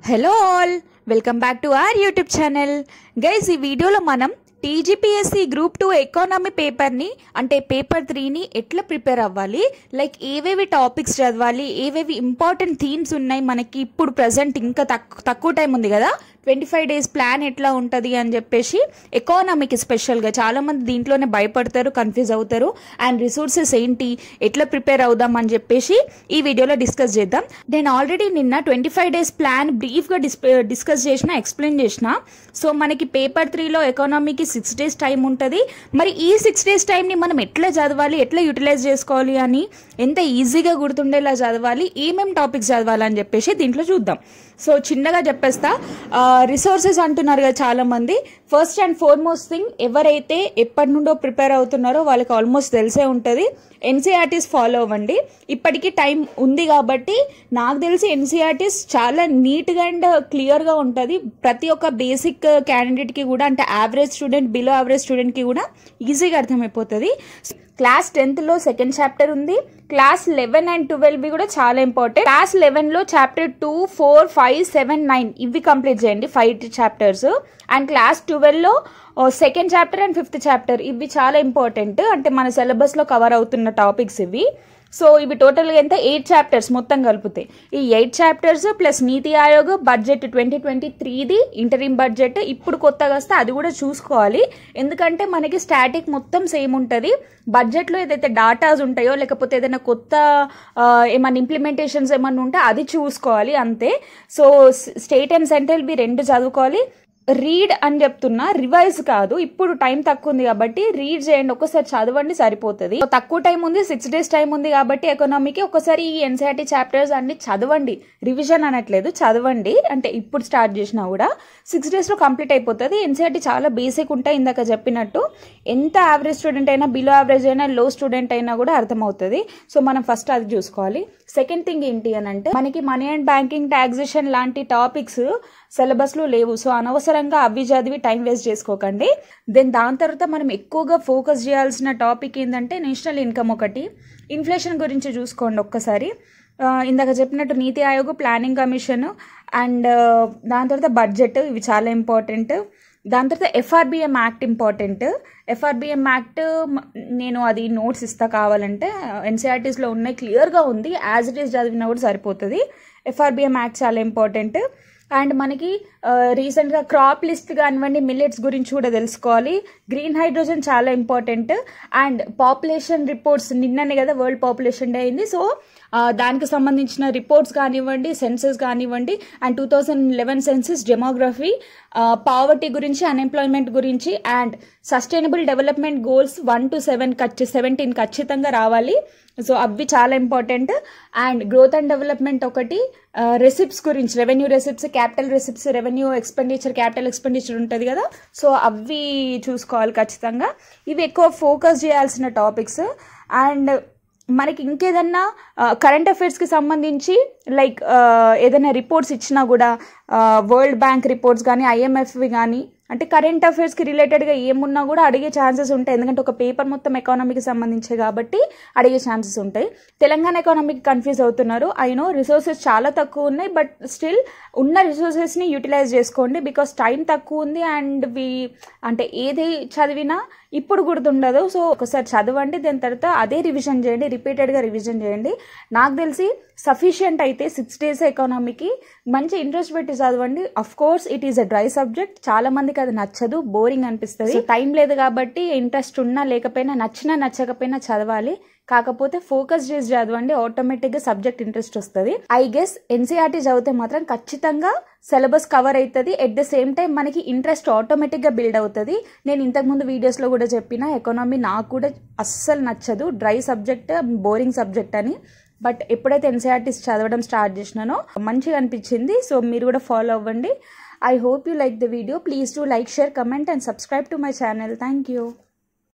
Hello all, welcome back to our YouTube channel. Guys, ఈ వీడియోలో మనం టీజీపీఎస్సీ గ్రూప్ 2 ఎకానమీ పేపర్ని అంటే పేపర్ 3ని ఎట్లా ప్రిపేర్ అవ్వాలి, లైక్ ఏవేవి టాపిక్స్ చదవాలి, ఏవేవి ఇంపార్టెంట్ థీమ్స్ ఉన్నాయి, మనకి ఇప్పుడు ప్రజెంట్ ఇంకా తక్కువ టైం ఉంది కదా, 25 days ప్లాన్ ఎట్లా ఉంటుంది అని చెప్పేసి ఎకానమీకి స్పెషల్గా చాలామంది దీంట్లోనే భయపడతారు, కన్ఫ్యూజ్ అవుతారు. అండ్ రిసోర్సెస్ ఏంటి, ఎట్లా ప్రిపేర్ అవుదాం అని చెప్పేసి ఈ వీడియోలో డిస్కస్ చేద్దాం. నేను ఆల్రెడీ నిన్న 25 days ప్లాన్ బ్రీఫ్గా డిస్కస్ చేసిన, ఎక్స్ప్లెయిన్ చేసిన. సో మనకి పేపర్ 3లో ఎకానమీకి 6 days టైం ఉంటుంది. మరి ఈ 6 days టైంని మనం ఎట్లా చదవాలి, ఎట్లా యూటిలైజ్ చేసుకోవాలి అని, ఎంత ఈజీగా గుర్తుండేలా చదవాలి, ఏమేమి టాపిక్స్ చదవాలి అని చెప్పేసి దీంట్లో చూద్దాం. సో చిన్నగా చెప్పేస్తా. రిసోర్సెస్ అంటున్నారు కదా చాలామంది. ఫస్ట్ అండ్ ఫార్మోస్ట్ థింగ్, ఎవరైతే ఎప్పటి నుండో ప్రిపేర్ అవుతున్నారో వాళ్ళకి ఆల్మోస్ట్ తెలిసే ఉంటుంది, ఎన్సీఆర్టీస్ ఫాలో అవ్వండి. ఇప్పటికీ టైం ఉంది కాబట్టి నాకు తెలిసి ఎన్సీఆర్టీస్ చాలా నీట్గా అండ్ క్లియర్గా ఉంటుంది. ప్రతి ఒక్క బేసిక్ క్యాండిడేట్కి కూడా, అంటే యావరేజ్ స్టూడెంట్, బిలో యావరేజ్ స్టూడెంట్కి కూడా ఈజీగా అర్థమైపోతుంది. క్లాస్ 10thలో సెకండ్ చాప్టర్ ఉంది. క్లాస్ 11 and 12 కూడా చాలా ఇంపార్టెంట్. క్లాస్ 11లో చాప్టర్ 2, 4, 5, 7, 9 ఇవి కంప్లీట్ చేయండి, 5 చాప్టర్స్. అండ్ క్లాస్ 12లో second chapter and 5th chapter ఇవి చాలా ఇంపార్టెంట్, అంటే మన సిలబస్లో కవర్ అవుతున్న టాపిక్స్ ఇవి. సో ఇవి టోటల్గా ఎంత, 8 చాప్టర్స్ మొత్తం కలిపితే. ఈ 8 చాప్టర్స్ ప్లస్ నీతి ఆయోగ్ బడ్జెట్ 2023ది ఇంటరిమ్ బడ్జెట్ ఇప్పుడు కొత్తగా వస్తే అది కూడా చూసుకోవాలి. ఎందుకంటే మనకి స్టాటిక్ మొత్తం సేమ్ ఉంటుంది. బడ్జెట్లో ఏదైతే డాటాస్ ఉంటాయో, లేకపోతే ఏదైనా కొత్త ఏమైనా ఇంప్లిమెంటేషన్స్ ఏమన్నా ఉంటే అది చూసుకోవాలి అంతే. సో స్టేట్ అండ్ సెంట్రల్ బి రెండు చదువుకోవాలి. రీడ్ అని చెప్తున్నా, రివైజ్ కాదు. ఇప్పుడు టైం తక్కువ ఉంది కాబట్టి రీడ్ చేయండి, ఒక్కసారి చదవండి సరిపోతుంది. తక్కువ టైం ఉంది, 6 days టైం ఉంది కాబట్టి ఎకనామీకి ఒకసారి ఈ ఎన్సీఆర్టీ చాప్టర్స్ అన్ని చదవండి. రివిజన్ అనట్లేదు, చదవండి. అంటే ఇప్పుడు స్టార్ట్ చేసినా కూడా 6 daysలో కంప్లీట్ అయిపోతుంది. ఎన్సీఆర్టీ చాలా బేసిక్ ఉంటాయి, ఇందాక చెప్పినట్టు. ఎంత యావరేజ్ స్టూడెంట్ అయినా, బిలో యావరేజ్ అయినా, లో స్టూడెంట్ అయినా కూడా అర్థమవుతుంది. సో మనం ఫస్ట్ అది చూసుకోవాలి. సెకండ్ థింగ్ ఏంటి అని అంటే, మనకి మనీ అండ్ బ్యాంకింగ్, టాక్సేషన్ లాంటి టాపిక్స్ సిలబస్లో లేవు. సో అనవసరంగా అవి చదివి టైం వేస్ట్ చేసుకోకండి. దెన్ దాని తర్వాత మనం ఎక్కువగా ఫోకస్ చేయాల్సిన టాపిక్ ఏంటంటే నేషనల్ ఇన్కమ్ ఒకటి. ఇన్ఫ్లేషన్ గురించి చూసుకోండి ఒక్కసారి. ఇందాక చెప్పినట్టు నీతి ఆయోగ్, ప్లానింగ్ కమిషన్ అండ్ దాని తర్వాత బడ్జెట్, ఇవి చాలా ఇంపార్టెంట్. దాని తర్వాత FRBM act important. FRBM act నేను అది నోట్స్ ఇస్తా కావాలంటే, ఎన్సీఆర్టీస్లో ఉన్నాయి, క్లియర్గా ఉంది, యాజ్ ఇట్ ఈస్ చదివినా కూడా సరిపోతుంది. ఎఫ్ఆర్బిఎం యాక్ట్ చాలా ఇంపార్టెంట్. అండ్ మనకి రీసెంట్గా క్రాప్ లిస్ట్ కానివ్వండి, మిల్లెట్స్ గురించి కూడా తెలుసుకోవాలి. గ్రీన్ హైడ్రోజన్ చాలా ఇంపార్టెంట్. అండ్ పాపులేషన్ రిపోర్ట్స్, నిన్ననే కదా వరల్డ్ పాపులేషన్ డే అయింది. సో దానికి సంబంధించిన రిపోర్ట్స్ కానివ్వండి, సెన్సెస్ కానివ్వండి, అండ్ 2011 సెన్సెస్, డెమోగ్రఫీ, పావర్టీ గురించి, అన్ఎంప్లాయ్మెంట్ గురించి, and sustainable development goals 1 to 17 ఖచ్చితంగా రావాలి. సో అవి చాలా important. And growth and development ఒకటి. రెసిప్ట్స్ గురించి, revenue receipts, capital receipts, revenue expenditure, capital expenditure ఉంటుంది కదా, సో అవి చూసుకోవాలి ఖచ్చితంగా. ఇవి ఎక్కువ ఫోకస్ చేయాల్సిన టాపిక్స్. అండ్ మనకి ఇంకేదన్నా కరెంట్ అఫైర్స్కి సంబంధించి, లైక్ ఏదైనా రిపోర్ట్స్ ఇచ్చినా కూడా, వరల్డ్ బ్యాంక్ రిపోర్ట్స్ కానీ, ఐఎంఎఫ్వి కానీ, అంటే కరెంట్ అఫైర్స్కి రిలేటెడ్గా ఏమున్నా కూడా అడిగే ఛాన్సెస్ ఉంటాయి. ఎందుకంటే ఒక పేపర్ మొత్తం ఎకానమీకి సంబంధించే కాబట్టి అడిగే ఛాన్సెస్ ఉంటాయి. తెలంగాణ ఎకానమీకి కన్ఫ్యూజ్ అవుతున్నారు. ఐ నో రిసోర్సెస్ చాలా తక్కువ ఉన్నాయి, బట్ స్టిల్ ఉన్న రిసోర్సెస్ని యూటిలైజ్ చేసుకోండి. బికాస్ టైం తక్కువ ఉంది అండ్ అంటే ఏది చదివినా ఇప్పుడు గుర్తుండదు. సో ఒకసారి చదవండి, దాని తర్వాత అదే రివిజన్ చేయండి, రిపీటెడ్గా రివిజన్ చేయండి. నాకు తెలిసి సఫిషియంట్ అయితే 6 days ఎకానమీకి మంచి ఇంట్రెస్ట్ పెట్టి చదవండి. Of course it is a dry subject, చాలా మందికి అది నచ్చదు, బోరింగ్ అనిపిస్తుంది. టైం లేదు కాబట్టి ఇంట్రెస్ట్ ఉన్నా లేకపోయినా, నచ్చినా నచ్చకపోయినా చదవాలి. కాకపోతే ఫోకస్ చేసి చదవండి, ఆటోమేటిక్గా సబ్జెక్ట్ ఇంట్రెస్ట్ వస్తుంది. ఐ గెస్ ఎన్సీఆర్టీ చదివితే మాత్రం ఖచ్చితంగా సిలబస్ కవర్ అవుతుంది. ఎట్ ద సేమ్ టైం మనకి ఇంట్రెస్ట్ ఆటోమేటిక్గా బిల్డ్ అవుతుంది. నేను ఇంతకుముందు వీడియోస్లో కూడా చెప్పిన, ఎకానమీ నాకు కూడా అస్సలు నచ్చదు, డ్రై సబ్జెక్ట్, బోరింగ్ సబ్జెక్ట్ అని. బట్ ఎప్పుడైతే ఎన్సీఆర్టీస్ చదవడం స్టార్ట్ చేసినానో మంచిగా అనిపించింది. సో మీరు కూడా ఫాలో అవ్వండి. I hope you like the video. Please do like, share, comment and subscribe to my channel. Thank you.